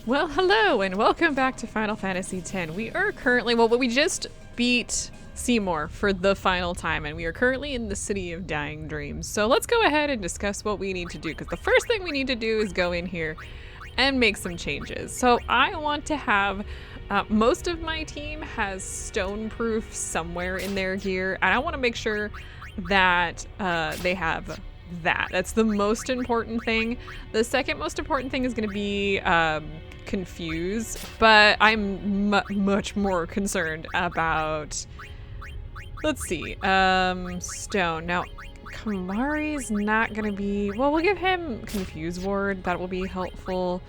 Well, hello and welcome back to Final Fantasy X. We are currently, we just beat Seymour for the final time, and we are currently in the City of Dying Dreams. So let's go ahead and discuss what we need to do, because the first thing we need to do is go in here and make some changes. So I want to have, most of my team has stone-proof somewhere in their gear, and I want to make sure that they have that. That's the most important thing. The second most important thing is going to be confuse, but I'm much more concerned about, let's see, stone. Now Kamari's not gonna be, well, we'll give him confuse ward. That will be helpful.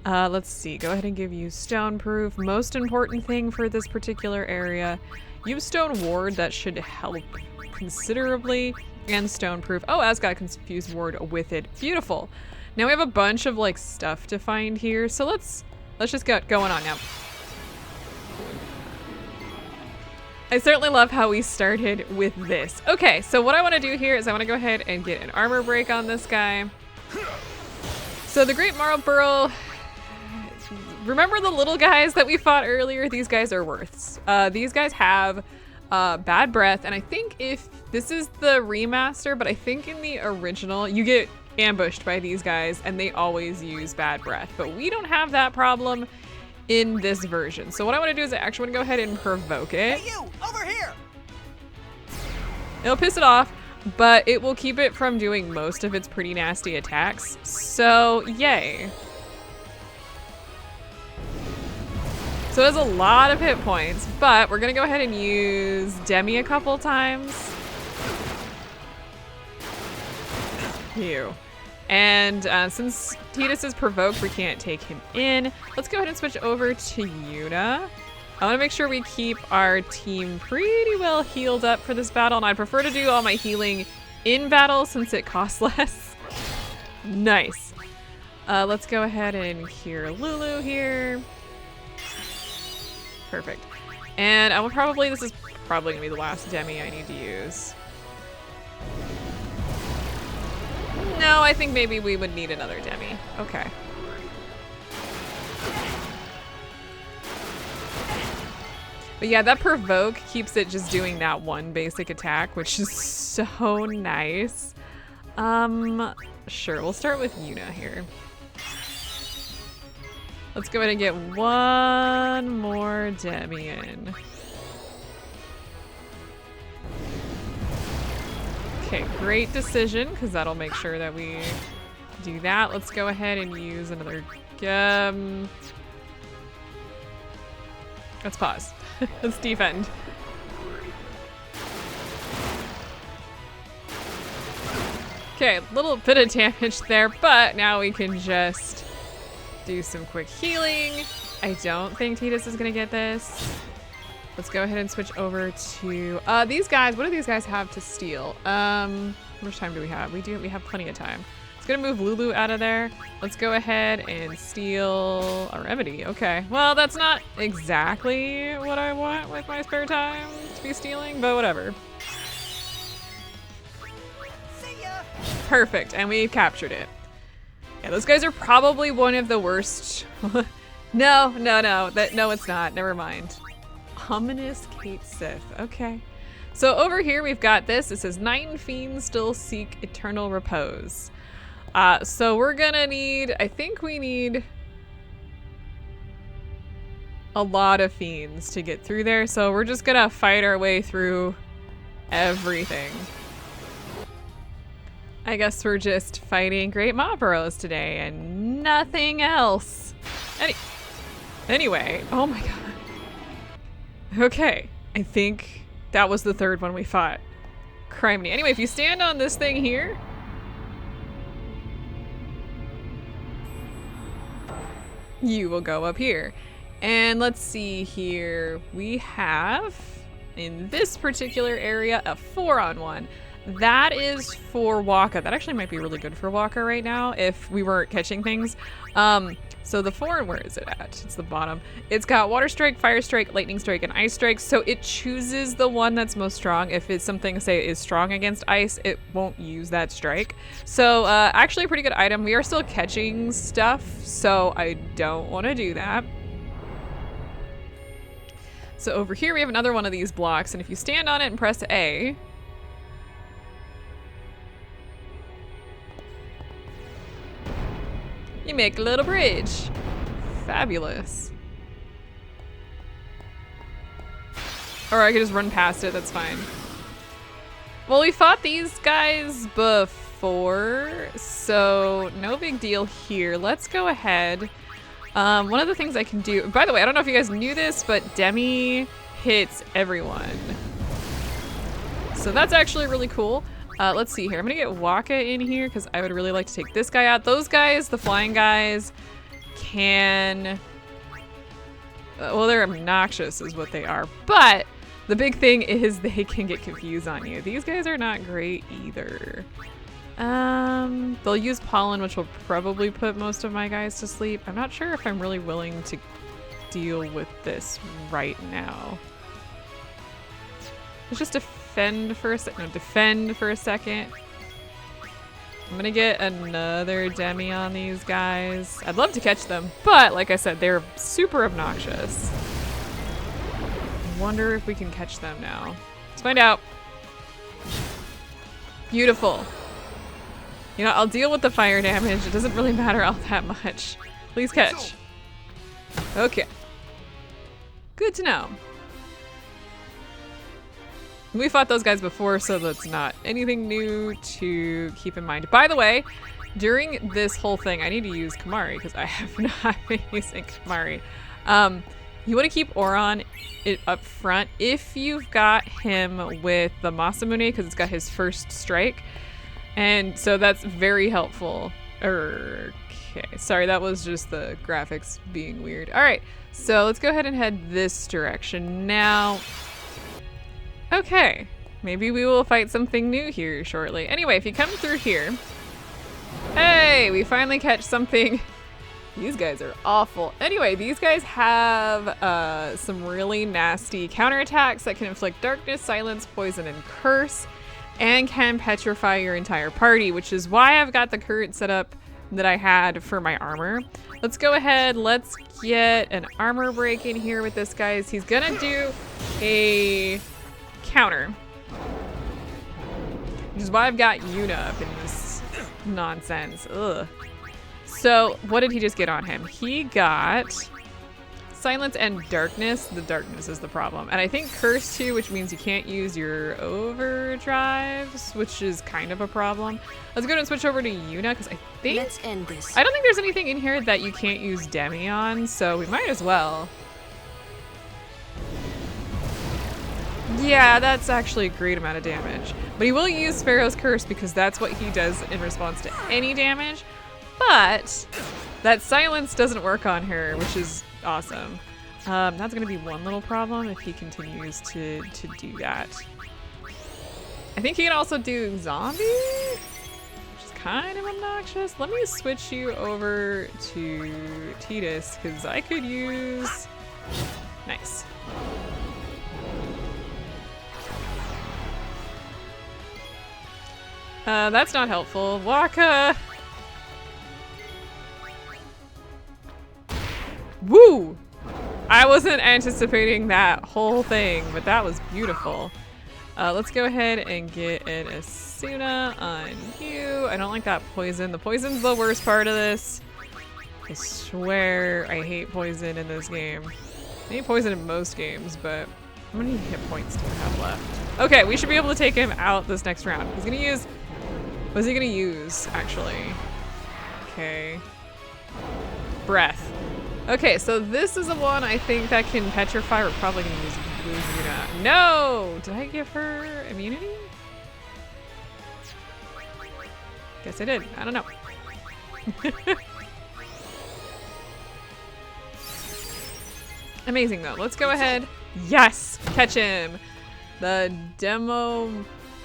Let's see, go ahead and give you stone proof. Most important thing for this particular area, use stone ward. That should help considerably. And stone proof. Oh, Az got confuse ward with it. Beautiful. Now we have a bunch of like stuff to find here, so let's just get going on now. I certainly love how we started with this. Okay, so what I want to do here is I want to go ahead and get an armor break on this guy. So the Great Marlborough, remember the little guys that we fought earlier? These guys are worths. These guys have bad breath, and I think if this is the remaster, but I think in the original you get ambushed by these guys and they always use bad breath, but we don't have that problem in this version. So what I want to do is I actually want to go ahead and provoke it. Hey, you over here. It'll piss it off, but it will keep it from doing most of its pretty nasty attacks, so yay. So it has a lot of hit points, but we're gonna go ahead and use Demi a couple times. Ew. And since Tidus is provoked, we can't take him in. Let's go ahead and switch over to Yuna. I wanna make sure we keep our team pretty well healed up for this battle, and I'd prefer to do all my healing in battle since it costs less. Nice. Let's go ahead and cure Lulu here. Perfect. And I will probably, this is probably gonna be the last Demi I need to use. No, I think maybe we would need another Demi. Okay. But yeah, that provoke keeps it just doing that one basic attack, which is so nice. Sure, we'll start with Yuna here. Let's go ahead and get one more Demi in. Okay, great decision, because that'll make sure that we do that. Let's go ahead and use another, let's pause. Let's defend. Okay, a little bit of damage there, but now we can just do some quick healing. I don't think Tidus is gonna get this. Let's go ahead and switch over to these guys. What do these guys have to steal? How much time do we have? We have plenty of time. It's gonna move Lulu out of there. Let's go ahead and steal a remedy. Okay, well, that's not exactly what I want with my spare time to be stealing, but whatever. See ya. Perfect, and we captured it. Yeah, those guys are probably one of the worst. No, it's not. Never mind. Ominous Kate Sith. Okay. So over here we've got this. It says 9 fiends still seek eternal repose. So we're gonna need, I think we need a lot of fiends to get through there. So we're just gonna fight our way through everything. I guess we're just fighting Great Marlboroughs today and nothing else. Anyway, oh my god. Okay, I think that was the third one we fought. Criminy. Anyway, if you stand on this thing here, you will go up here. And let's see here. We have, in this particular area, a 4-on-1. That is for Waka. That actually might be really good for Waka right now if we weren't catching things. So the form, where is it at? It's the bottom. It's got Water Strike, Fire Strike, Lightning Strike, and Ice Strike. So it chooses the one that's most strong. If it's something, say, is strong against ice, it won't use that strike. So actually a pretty good item. We are still catching stuff, so I don't want to do that. So over here we have another one of these blocks, and if you stand on it and press A, you make a little bridge. Fabulous. Or I could just run past it, that's fine. Well, we fought these guys before, so no big deal here. Let's go ahead. One of the things I can do, by the way, I don't know if you guys knew this, but Demi hits everyone. So that's actually really cool. Let's see here. I'm gonna get Waka in here because I would really like to take this guy out. Those guys, the flying guys, can... well, they're obnoxious is what they are. But the big thing is they can get confused on you. These guys are not great either. They'll use pollen, which will probably put most of my guys to sleep. I'm not sure if I'm really willing to deal with this right now. Let's just defend for a second. No, defend for a second. I'm gonna get another Demi on these guys. I'd love to catch them, but like I said, they're super obnoxious. I wonder if we can catch them now. Let's find out. Beautiful. You know, I'll deal with the fire damage. It doesn't really matter all that much. Please catch. Okay. Good to know. We fought those guys before, so that's not anything new to keep in mind. By the way, during this whole thing, I need to use Kamari because I have not been using Kamari. You want to keep Oron up front if you've got him with the Masamune because it's got his first strike. And so that's very helpful. Okay, sorry, that was just the graphics being weird. All right, so let's go ahead and head this direction now. Okay, maybe we will fight something new here shortly. Anyway, if you come through here, hey, we finally catch something. These guys are awful. Anyway, these guys have some really nasty counterattacks that can inflict darkness, silence, poison, and curse, and can petrify your entire party, which is why I've got the current setup that I had for my armor. Let's go ahead, let's get an armor break in here with this guy. He's gonna do a counter, which is why I've got Yuna up in this nonsense. Ugh. So what did he just get on him? He got silence and darkness. The darkness is the problem. And I think curse too, which means you can't use your overdrives, which is kind of a problem. Let's go ahead and switch over to Yuna because I think... Let's end this. I don't think there's anything in here that you can't use Demi on, so we might as well. Yeah, that's actually a great amount of damage. But he will use Pharaoh's Curse because that's what he does in response to any damage. But that silence doesn't work on her, which is awesome. That's gonna be one little problem if he continues to do that. I think he can also do zombie, which is kind of obnoxious. Let me switch you over to Tidus because I could use... Nice. That's not helpful. Waka! Woo! I wasn't anticipating that whole thing, but that was beautiful. Let's go ahead and get an Asuna on you. I don't like that poison. The poison's the worst part of this. I swear I hate poison in this game. I hate poison in most games, but how many hit points do I have left? Okay, we should be able to take him out this next round. He's gonna use... What is he gonna use, actually? Okay. Breath. Okay, so this is the one I think that can petrify. We're probably gonna use Yuna. No! Did I give her immunity? Guess I did. I don't know. Amazing though. Let's go ahead. Yes! Catch him! The demo...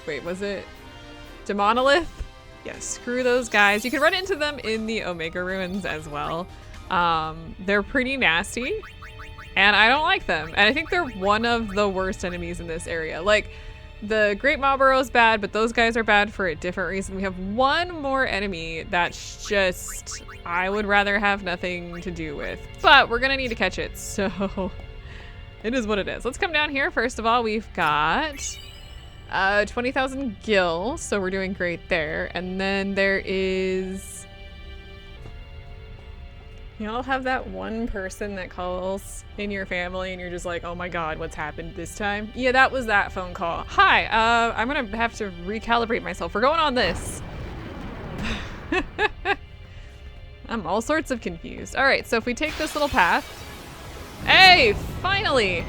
Wait, was it? Demonolith? Yeah, screw those guys. You can run into them in the Omega Ruins as well. They're pretty nasty, and I don't like them. And I think they're one of the worst enemies in this area. Like, the Great Marlboro is bad, but those guys are bad for a different reason. We have one more enemy that's just, I would rather have nothing to do with. But we're gonna need to catch it, so it is what it is. Let's come down here. First of all, we've got 20,000 gil, so we're doing great there. And then there is... You all have that one person that calls in your family and you're just like, oh my god, what's happened this time? Yeah, that was that phone call. Hi, I'm gonna have to recalibrate myself. We're going on this. I'm all sorts of confused. All right, so if we take this little path. Hey, finally.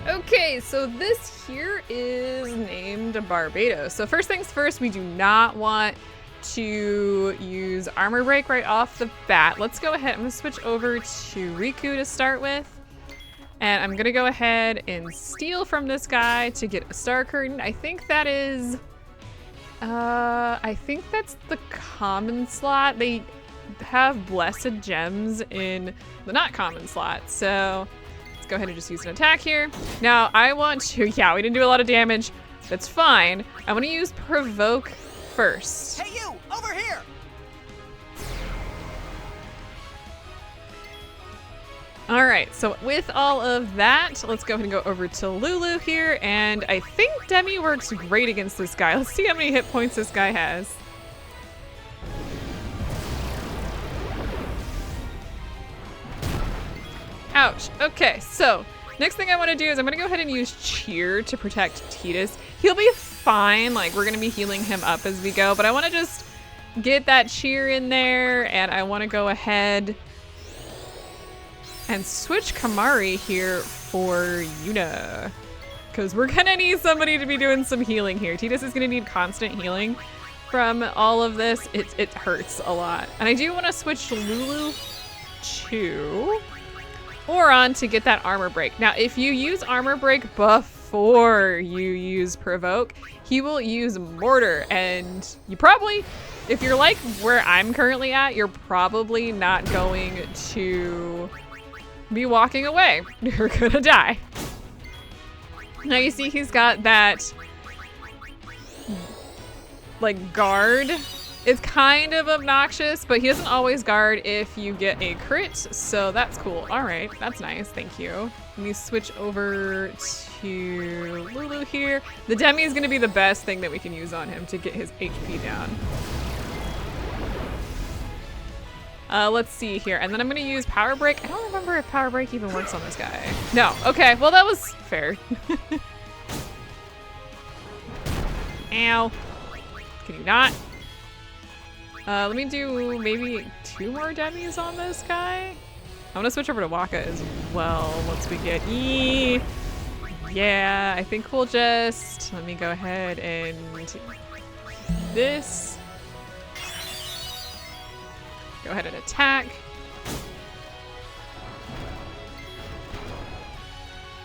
Okay, so this here is named Barbados. So first things first, we do not want to use armor break right off the bat. Let's go ahead. I'm gonna switch over to Riku to start with. And I'm gonna go ahead and steal from this guy to get a star curtain. I think that is, I think that's the common slot. They have blessed gems in the not common slot. So let's go ahead and just use an attack here. Now I want to, yeah, we didn't do a lot of damage. That's fine. I want to use provoke first. Hey, you! Over here! All right, so with all of that, let's go ahead and go over to Lulu here, and I think Demi works great against this guy. Let's see how many hit points this guy has. Ouch. Okay, so next thing I want to do is I'm going to go ahead and use Cheer to protect Tidus. He'll be fine, like we're going to be healing him up as we go, but I want to just get that Cheer in there, and I want to go ahead and switch Kamari here for Yuna, because we're going to need somebody to be doing some healing here. Tidus is going to need constant healing from all of this. It hurts a lot. And I do want to switch Lulu to Oron to get that armor break. Now, if you use armor break before you use provoke, he will use mortar, and you probably, if you're like where I'm currently at, you're probably not going to be walking away. You're gonna die. Now you see he's got that like guard. It's kind of obnoxious, but he doesn't always guard if you get a crit, so that's cool. All right, that's nice, thank you. Let me switch over to Lulu here. The Demi is gonna be the best thing that we can use on him to get his HP down. Let's see here, and then I'm gonna use Power Break. I don't remember if Power Break even works on this guy. No, okay, well that was fair. Ow. Can you not? Let me do maybe 2 more Demis on this guy. I'm gonna switch over to Waka as well once we get Yeah, I think we'll just, let me go ahead and this. Go ahead and attack.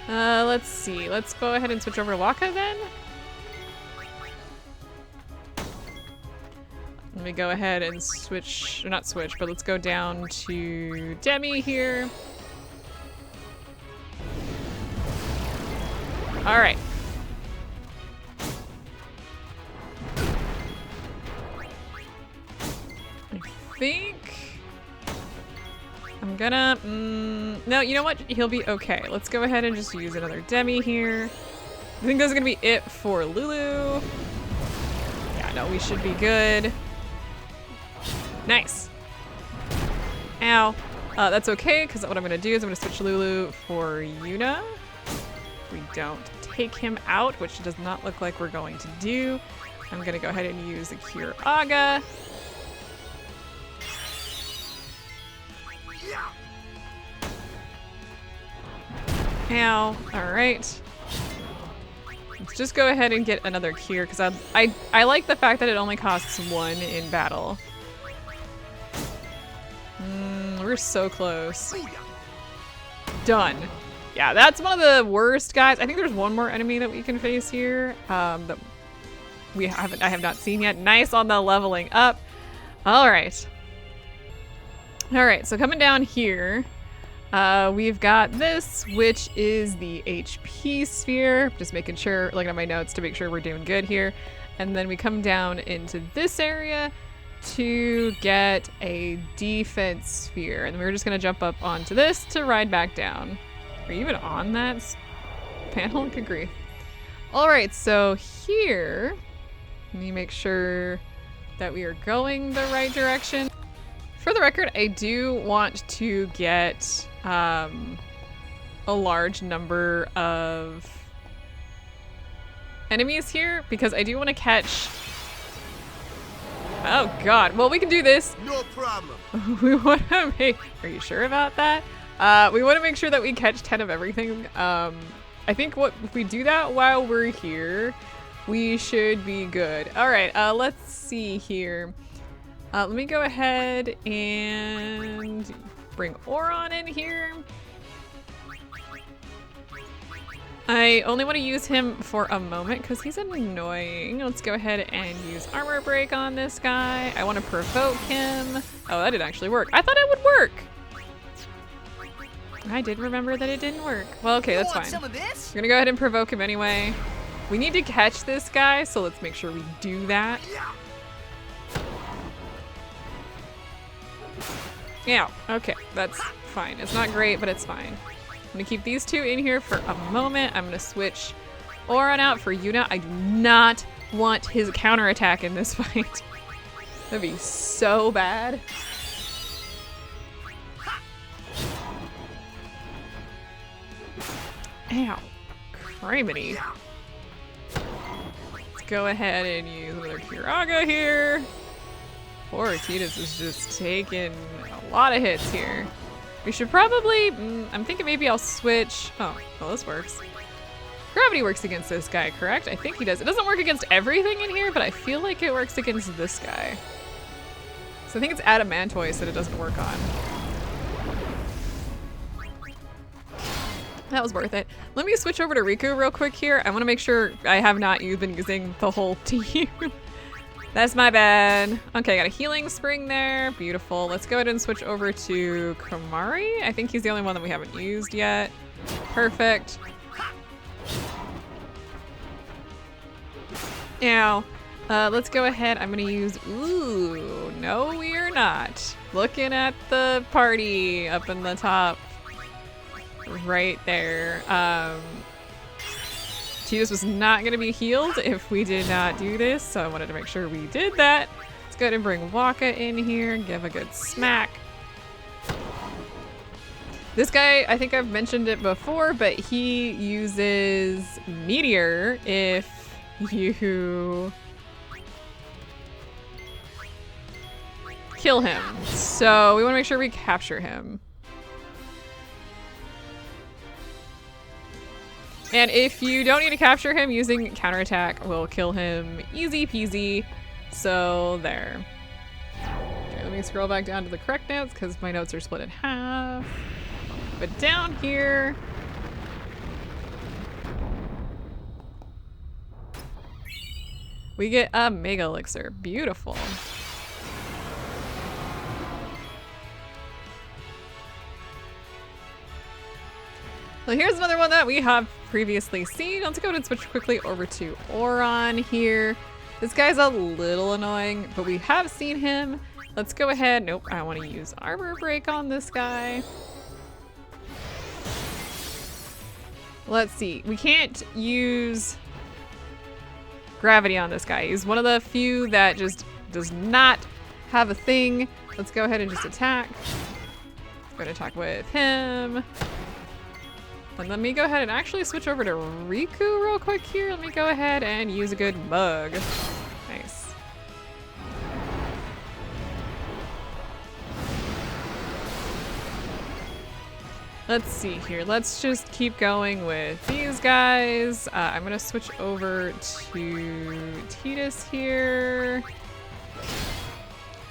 Let's see. Let's go ahead and switch over to Waka then. Let me go ahead and switch, or not switch, but let's go down to Demi here. All right. I think I'm gonna, no, you know what? He'll be okay. Let's go ahead and just use another Demi here. I think this is gonna be it for Lulu. Yeah, no, we should be good. Nice. Ow. That's okay, because what I'm gonna do is I'm gonna switch Lulu for Yuna. We don't take him out, which does not look like we're going to do. I'm gonna go ahead and use the Cure Aga. Ow. Alright. Let's just go ahead and get another cure, because I like the fact that it only costs 1 in battle. We're so close. Done. Yeah, that's one of the worst guys. I think there's one more enemy that we can face here that I have not seen yet. Nice on the leveling up. All right. All right, so coming down here, we've got this, which is the HP sphere. Just making sure, looking at my notes to make sure we're doing good here. And then we come down into this area to get a defense sphere. And we're just gonna jump up onto this to ride back down. Are you even on that panel? Good grief. All right, so here, let me make sure that we are going the right direction. For the record, I do want to get a large number of enemies here because I do want to catch... Oh god, well we can do this. No problem. We want to make... Are you sure about that? We want to make sure that we catch 10 of everything. I think if we do that while we're here, we should be good. All right, let's see here. Let me go ahead and bring Oron in here. I only want to use him for a moment because he's annoying. Let's go ahead and use Armor Break on this guy. I want to provoke him. Oh, that didn't actually work. I thought it would work. I did remember that it didn't work. Well, okay, that's fine. Some of this? We're gonna go ahead and provoke him anyway. We need to catch this guy, so let's make sure we do that. Yeah, okay, that's fine. It's not great, but it's fine. I'm gonna keep these two in here for a moment. I'm gonna switch Oron out for Yuna. I do not want his counterattack in this fight. That'd be so bad. Ow, criminy. Let's go ahead and use another Kiraga here. Poor Tidus is just taking a lot of hits here. We should probably, I'm thinking maybe I'll switch. Oh, well this works. Gravity works against this guy, correct? I think he does. It doesn't work against everything in here, but I feel like it works against this guy. So I think it's Adamantoise that it doesn't work on. That was worth it. Let me switch over to Riku real quick here. I want to make sure I have not been using the whole team. That's my bad. Okay, got a healing spring there. Beautiful. Let's go ahead and switch over to Kamari. I think he's the only one that we haven't used yet. Perfect. Now, let's go ahead. I'm gonna use, ooh, no we're not. Looking at the party up in the top. Right there. Tidus was not going to be healed if we did not do this, so I wanted to make sure we did that. Let's go ahead and bring Waka in here, give a good smack. This guy, I think I've mentioned it before, but he uses Meteor if you kill him. So we want to make sure we capture him. And if you don't need to capture him, using counterattack will kill him easy peasy. So there. Okay, let me scroll back down to the correct notes because my notes are split in half. But down here, we get a Mega Elixir. Beautiful. So here's another one that we have previously seen. Let's go ahead and switch quickly over to Oron here. This guy's a little annoying, but we have seen him. Let's go ahead. Nope, I want to use Armor Break on this guy. Let's see. We can't use Gravity on this guy. He's one of the few that just does not have a thing. Let's go ahead and just attack. Go ahead and attack with him. And let me go ahead and actually switch over to Riku real quick here. Let me go ahead and use a good bug. Nice. Let's see here. Let's just keep going with these guys. I'm gonna switch over to Tidus here.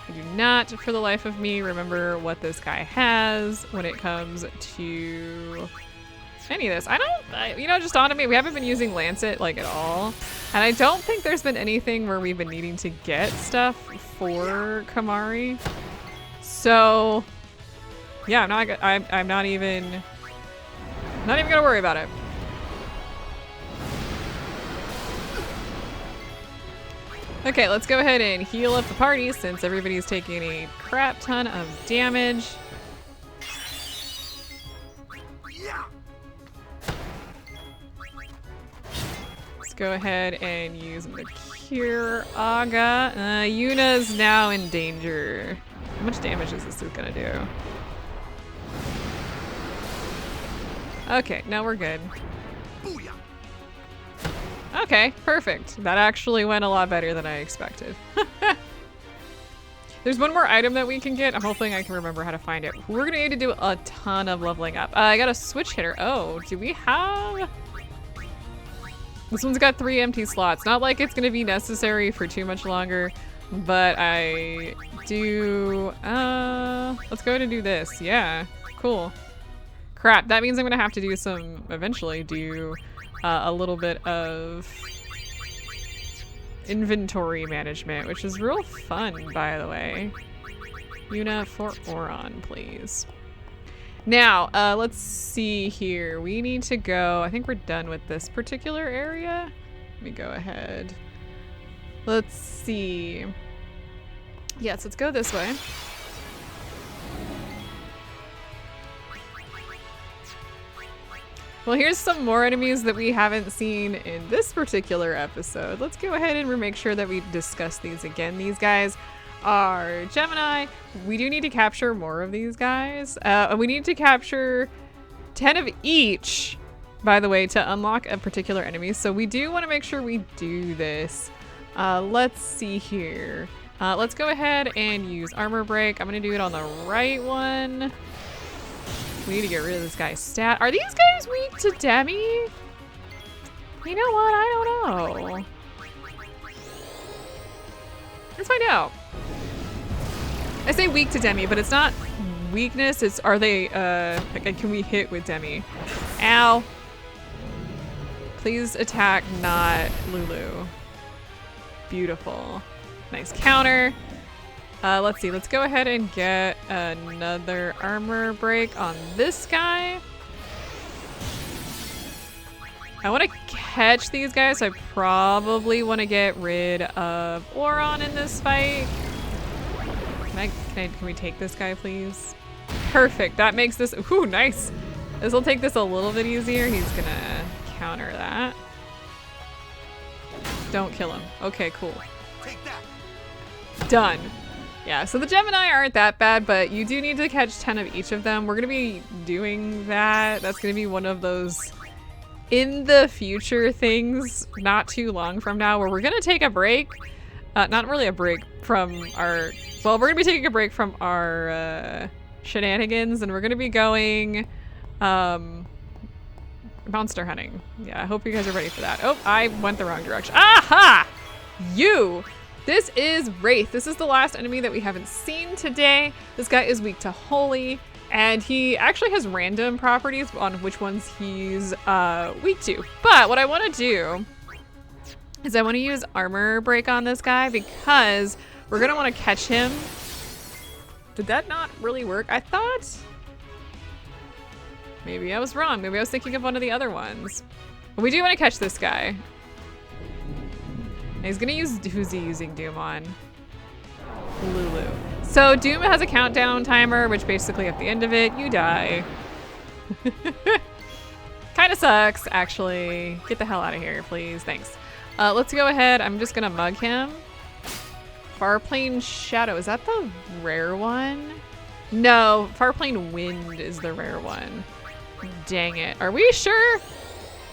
I do not, for the life of me, remember what this guy has when it comes to any of this. You know, just on me, we haven't been using Lancet like at all. And I don't think there's been anything where we've been needing to get stuff for Kamari. So Yeah, I'm not even gonna worry about it. Okay, let's go ahead and heal up the party since everybody's taking a crap ton of damage. Let's go ahead and use the Cure Aga. Yuna's now in danger. How much damage is this gonna do? Okay, now we're good. Okay, perfect. That actually went a lot better than I expected. There's one more item that we can get. I'm hoping I can remember how to find it. We're gonna need to do a ton of leveling up. I got a switch hitter. Oh, do we have... This one's got 3 empty slots. Not like it's gonna be necessary for too much longer, but I do... let's go ahead and do this. Yeah, cool. Crap, that means I'm gonna have to do some, eventually do a little bit of inventory management, which is real fun, by the way. Yuna for Oron, please. Now, let's see here. We need to go, I think we're done with this particular area. Let me go ahead. Let's see. Yes, let's go this way. Well, here's some more enemies that we haven't seen in this particular episode. Let's go ahead and make sure that we discuss these again. These guys are Gemini. We do need to capture more of these guys. We need to capture 10 of each, by the way, to unlock a particular enemy. So we do want to make sure we do this. Let's see here. Let's go ahead and use Armor Break. I'm going to do it on the right one. We need to get rid of this guy's stat. Are these guys weak to Demi? You know what? I don't know. Let's find out. I say weak to Demi, but it's not weakness. It's are they, like, can we hit with Demi? Ow. Please attack, not Lulu. Beautiful. Nice counter. Let's see, let's go ahead and get another armor break on this guy. I want to catch these guys, so I probably want to get rid of Oron in this fight. Can we take this guy, please? Perfect, that makes this, ooh, nice. This will take this a little bit easier. He's gonna counter that. Don't kill him. Okay, cool. Take that. Done. Yeah, so the Gemini aren't that bad, but you do need to catch 10 of each of them. We're gonna be doing that. That's gonna be one of those in the future things not too long from now where we're gonna take a break. Not really a break from our, well, we're gonna be taking a break from our shenanigans and we're gonna be going monster hunting. Yeah, I hope you guys are ready for that. Oh, I went the wrong direction. Aha! You! This is Wraith. This is the last enemy that we haven't seen today. This guy is weak to Holy, and he actually has random properties on which ones he's weak to. But what I want to do is I want to use Armor Break on this guy because we're going to want to catch him. Did that not really work? I thought... Maybe I was wrong. Maybe I was thinking of one of the other ones. But we do want to catch this guy. He's gonna use, who's he using Doom on? Lulu. So Doom has a countdown timer, which basically at the end of it, you die. Kinda sucks, actually. Get the hell out of here, please, thanks. Let's go ahead, I'm just gonna mug him. Farplane Shadow, is that the rare one? No, Farplane Wind is the rare one. Dang it, are we sure?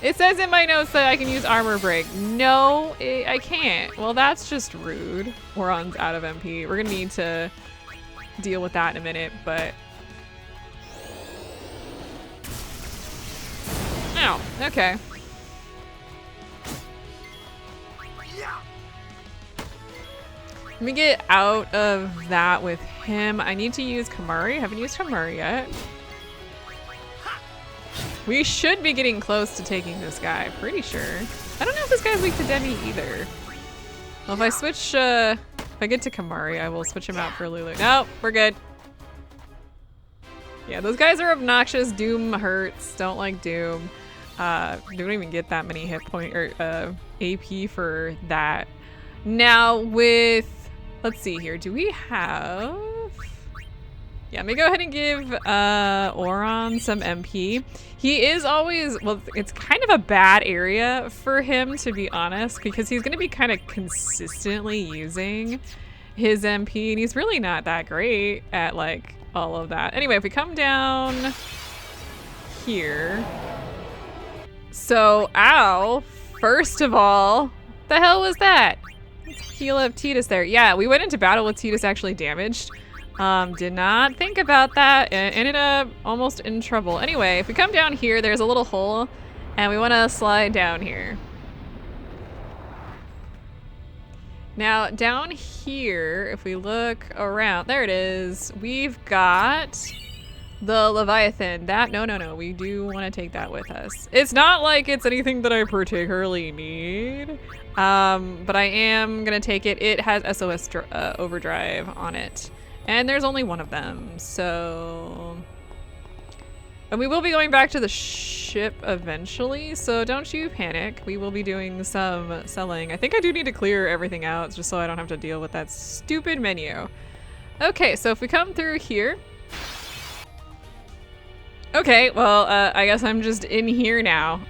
It says in my notes that I can use Armor Break. No, I can't. Well, that's just rude. Oron's out of MP. We're gonna need to deal with that in a minute, but... Ow, okay. Let me get out of that with him. I need to use Kamari. I haven't used Kamari yet. We should be getting close to taking this guy, pretty sure. I don't know if this guy's weak to Demi either. Well, if I switch, if I get to Kamari, I will switch him out for Lulu. Nope, we're good. Yeah, those guys are obnoxious. Doom hurts. Don't like Doom. Don't even get that many hit point or AP for that. Now with, let's see here. Do we have? Yeah, let me go ahead and give Oron some MP. He is always, well, it's kind of a bad area for him, to be honest, because he's going to be kind of consistently using his MP, and he's really not that great at, like, all of that. Anyway, if we come down here. So, ow, first of all, the hell was that? Let's heal up Tidus there. Yeah, we went into battle with Tidus actually damaged. Did not think about that and ended up almost in trouble. Anyway, if we come down here, there's a little hole and we want to slide down here. Now down here, if we look around, there it is. We've got the Leviathan. No, we do want to take that with us. It's not like it's anything that I particularly need, but I am gonna take it. It has SOS overdrive on it. And there's only one of them, so... And we will be going back to the ship eventually, so don't you panic. We will be doing some selling. I think I do need to clear everything out just so I don't have to deal with that stupid menu. Okay, so if we come through here... Okay, well, I guess I'm just in here now.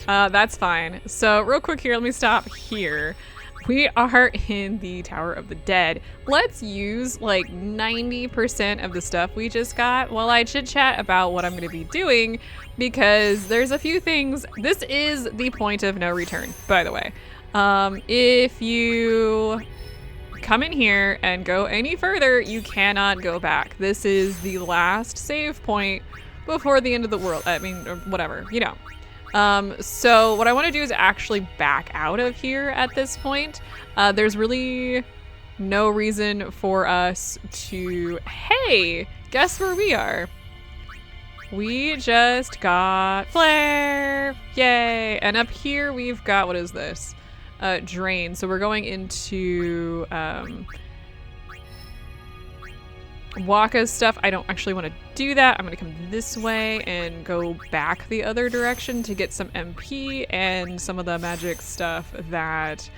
That's fine. So real quick here, let me stop here. We are in the Tower of the Dead. Let's use like 90% of the stuff we just got while I chit chat about what I'm gonna be doing, because there's a few things. This is the point of no return, by the way. If you come in here and go any further, you cannot go back. This is the last save point before the end of the world. I mean, or whatever, you know. So what I want to do is actually back out of here at this point. There's really no reason for us to... Hey, guess where we are? We just got flare. Yay. And up here we've got, what is this? Drain. So we're going into Waka's stuff. I don't actually want to do that. I'm going to come this way and go back the other direction to get some MP and some of the magic stuff that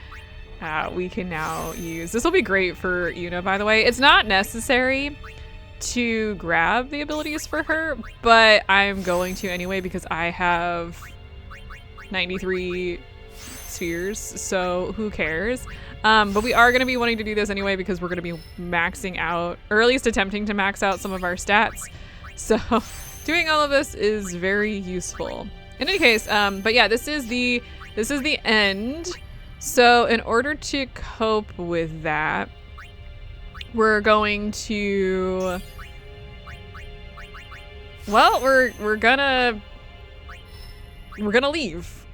we can now use. This will be great for Yuna, by the way. It's not necessary to grab the abilities for her, but I'm going to anyway because I have 93 spheres, so who cares? But we are going to be wanting to do this anyway because we're going to be maxing out, or at least attempting to max out some of our stats. So doing all of this is very useful. In any case, but yeah, this is the end. So in order to cope with that, we're going to, well, we're gonna leave.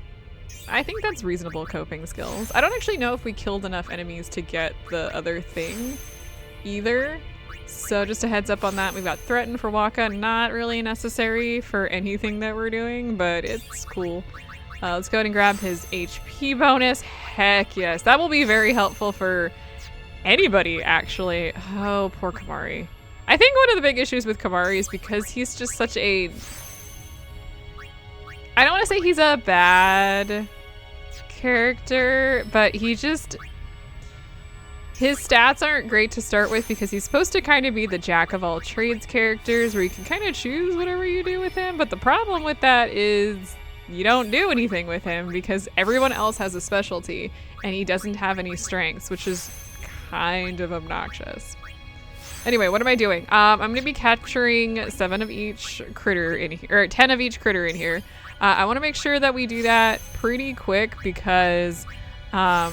I think that's reasonable coping skills. I don't actually know if we killed enough enemies to get the other thing either. So just a heads up on that. We've got Threaten for Waka. Not really necessary for anything that we're doing, but it's cool. Let's go ahead and grab his HP bonus. Heck yes. That will be very helpful for anybody, actually. Oh, poor Kamari. I think one of the big issues with Kamari is because he's just such a... I don't want to say he's a bad character, but he just... His stats aren't great to start with because he's supposed to kind of be the jack of all trades characters where you can kind of choose whatever you do with him, but the problem with that is you don't do anything with him because everyone else has a specialty and he doesn't have any strengths, which is kind of obnoxious. Anyway, what am I doing? I'm going to be capturing 7 of each critter in here, or 10 of each critter in here. I want to make sure that we do that pretty quick because, well,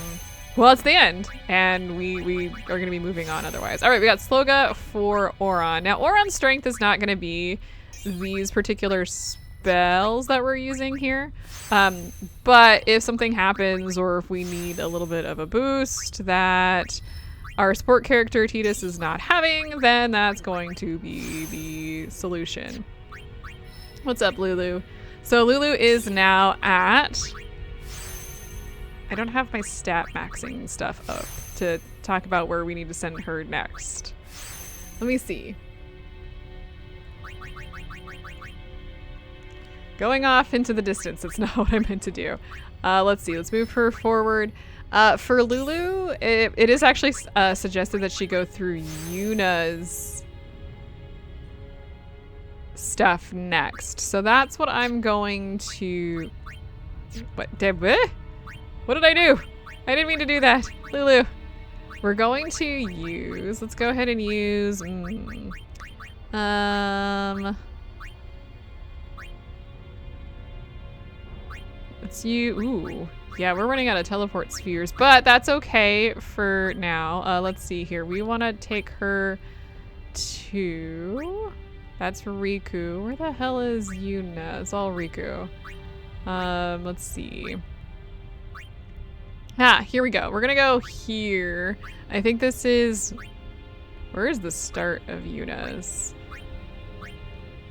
it's the end, and we are going to be moving on otherwise. All right, we got Sloga for Oron. Now, Oron's strength is not going to be these particular spells that we're using here, but if something happens or if we need a little bit of a boost that our support character Tidus is not having, then that's going to be the solution. What's up, Lulu? So Lulu is now at... I don't have my stat maxing stuff up to talk about where we need to send her next. Let me see. Going off into the distance. That's not what I meant to do. Let's see. Let's move her forward. For Lulu, it is actually suggested that she go through Yuna's stuff next. So that's what I'm going to... What did I do? I didn't mean to do that. Lulu. We're going to use... Let's go ahead and use... Let's use... Ooh. Yeah, we're running out of teleport spheres, but that's okay for now. Let's see here. We want to take her to... That's Riku. Where the hell is Yuna? It's all Riku. Let's see. Ah, here we go. We're gonna go here. I think this is... Where is the start of Yuna's?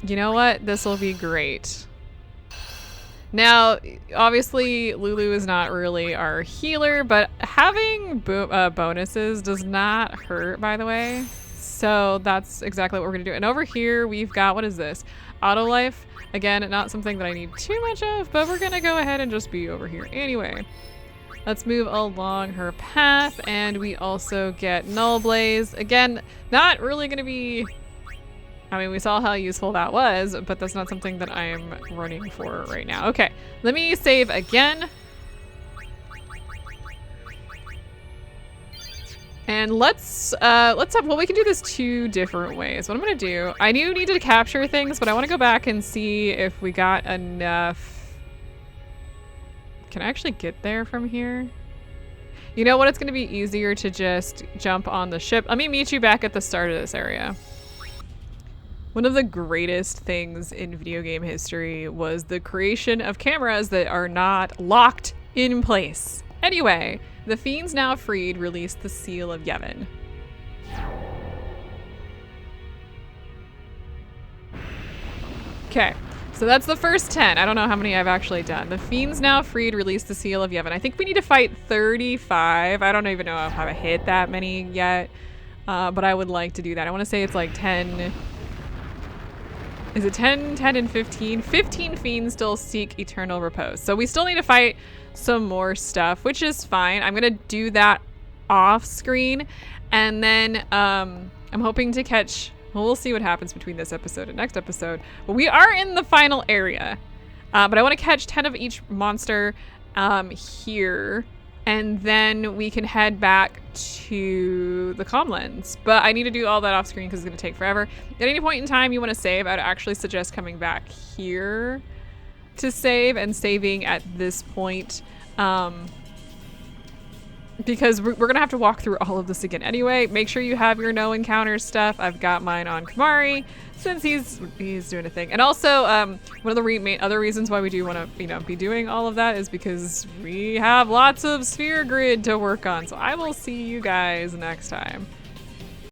You know what? This will be great. Now, obviously, Lulu is not really our healer, but having bonuses does not hurt, by the way. So that's exactly what we're gonna do. And over here, we've got, what is this? Auto life. Again, not something that I need too much of, but we're gonna go ahead and just be over here anyway. Let's move along her path, and we also get Null Blaze. Again, not really gonna be... I mean, we saw how useful that was, but that's not something that I am running for right now. Okay, let me save again. And let's have, well, we can do this 2 different ways. What I'm gonna do, I do need to capture things, but I wanna go back and see if we got enough. Can I actually get there from here? You know what, it's gonna be easier to just jump on the ship. Let me meet you back at the start of this area. One of the greatest things in video game history was the creation of cameras that are not locked in place. Anyway, the Fiends Now Freed released the Seal of Yevon. Okay, so that's the first 10. I don't know how many I've actually done. The Fiends Now Freed released the Seal of Yevon. I think we need to fight 35. I don't even know if I've hit that many yet, but I would like to do that. I want to say it's like 10... Is it 10, 10, and 15? 15 fiends still seek eternal repose. So we still need to fight some more stuff, which is fine. I'm gonna do that off screen. And then I'm hoping to catch, well, we'll see what happens between this episode and next episode. But we are in the final area. But I want to catch 10 of each monster here. And then we can head back to the Comlands. But I need to do all that off screen because it's going to take forever. At any point in time you want to save, I'd actually suggest coming back here to save and saving at this point. Because we're going to have to walk through all of this again anyway. Make sure you have your no encounter stuff. I've got mine on Kamari since he's doing a thing. And also, one of the other reasons why we do want to, be doing all of that is because we have lots of sphere grid to work on. So I will see you guys next time.